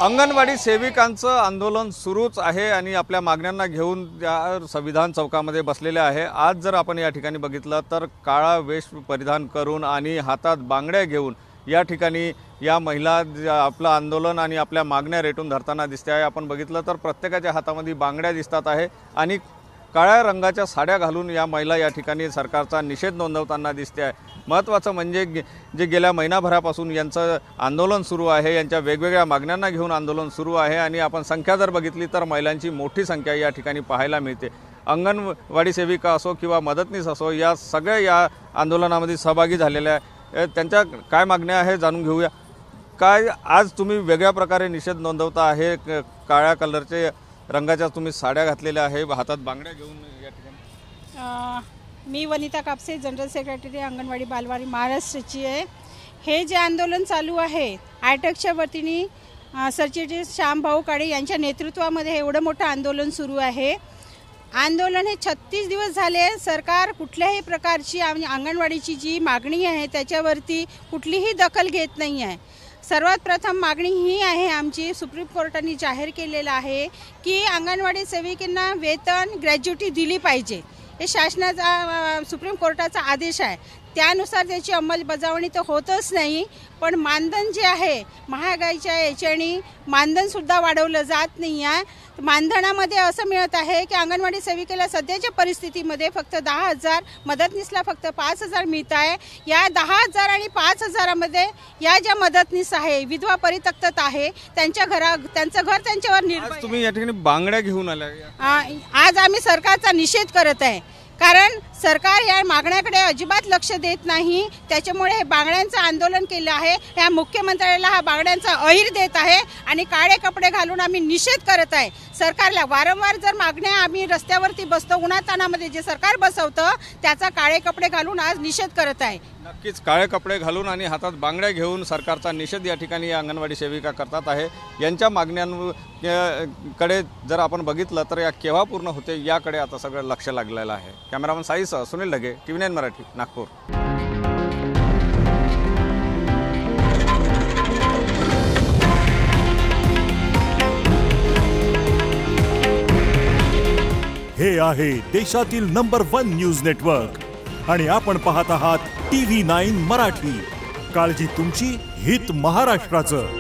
अंगणवाडी सेविकांचं आंदोलन सुरूच आहे आणि आपल्या मागण्यांना घेऊन त्या संविधान चौकामध्ये बसलेले आहे। आज जर आपण या ठिकाणी बघितलं तर काळा वेश परिधान करून आणि हातात बांगड्या घेऊन या ठिकाणी या महिला आपलं आंदोलन आणि आपल्या मागण्या रेटून धरताना दिसते आहे। आपण बघितलं तर प्रत्येकाच्या हातामध्ये बांगड्या दिसतात आहे आणि काळ्या रंगाच्या साड्या घालून या महिला या ठिकाणी सरकारचा निषेध नोंदवताना दिसते आहे। महत्त्वाचं म्हणजे जे गेल्या महिनाभरापासून यांचं आंदोलन सुरू आहे, यांच्या वेगवेगळ्या मागण्यांना घेऊन आंदोलन सुरू आहे आणि आपण संख्या जर बघितली तर महिलांची मोठी संख्या या ठिकाणी पाहायला मिळते। अंगणवाडी सेविका असो किंवा मदतनीस असो, या सगळ्या या आंदोलनामध्ये सहभागी झालेल्या आहे। त्यांच्या काय मागण्या आहे जाणून घेऊया। काय आज तुम्ही वेगळ्या प्रकारे निषेध नोंदवता आहे, काळ्या कलरचे रंगाच्या तुम्ही साड्या घातलेल्या आहे, हातात बांगड्या घेऊन या ठिकाणी? मी वनिता कापसे, जनरल सेक्रेटरी अंगणवाडी बालवाडी महाराष्ट्राची आहे। हे जे आंदोलन चालू आहे आयटकच्या वतीने सरचिटणीस श्यामभाऊ काळे यांच्या नेतृत्वामध्ये एवढं मोठं आंदोलन सुरू आहे। आंदोलन हे 36 दिवस झाले। सरकार कुठल्याही प्रकारची अंगणवाडीची जी मागणी आहे त्याच्यावरती कुठलीही दखल घेत नाही आहे। सर्वात प्रथम मागणी ही आहे आमची, सुप्रीम कोर्टाने जाहीर केलेलं आहे की अंगणवाडी सेविकांना वेतन ग्रॅज्युटी दिली पाहिजे। हे शासनाचा सुप्रीम कोर्टाचा आदेश आहे, त्यानुसार त्याची अंमलबजावणी तर होतच नाही। पण मानधन जे आहे महागाईच्या याच्याने मानधनसुद्धा वाढवलं जात नाही आहे। मानधनामध्ये असं मिळत आहे की अंगणवाडी सेविकेला सध्याच्या परिस्थितीमध्ये फक्त 10,000, मदतनीसला फक्त 5,000 मिळत आहे। या 10,000 आणि 5,000मध्ये या ज्या मदतनीस आहे, विधवा परित्यक्तता आहे, त्यांचं घर त्यांच्यावर निर्भर आहे। तुम्ही या ठिकाणी बांगड्या घेऊन आल्या? आज आम्ही सरकारचा निषेध करत आहे, कारण सरकार या मागण्याकडे अजिबात लक्ष देत नाही। त्याच्यामुळे हे बांगड्यांचं आंदोलन केलं आहे। या मुख्यमंत्र्याला हा बांगड्यांचा अहीर देत आहे आणि काळे कपडे घालून आम्ही निषेध करत आहे सरकारला। वारंवार जर मागण्या आम्ही रस्त्यावरती बसतो, उन्हातानामध्ये जे सरकार बसवतं त्याचा काळे कपडे घालून आज निषेध करत आहे। नक्कीच काळे कपडे घालून आणि हातात बांगड्या घेऊन सरकारचा निषेध या ठिकाणी या अंगणवाडी सेविका करतात आहे। यांच्या मागण्यांकडे जर आपण बघितलं तर या केव्हा पूर्ण होते याकडे आता सगळं लक्ष लागलेलं आहे। कॅमेरामन साईसह सुनील ढगे, TV9 मराठी, नागपूर। हे आहे देशातील नंबर 1 न्यूज नेटवर्क आणि आपण पाहत आहात TV9 मराठी। काळजी तुमची, हित महाराष्ट्राचं।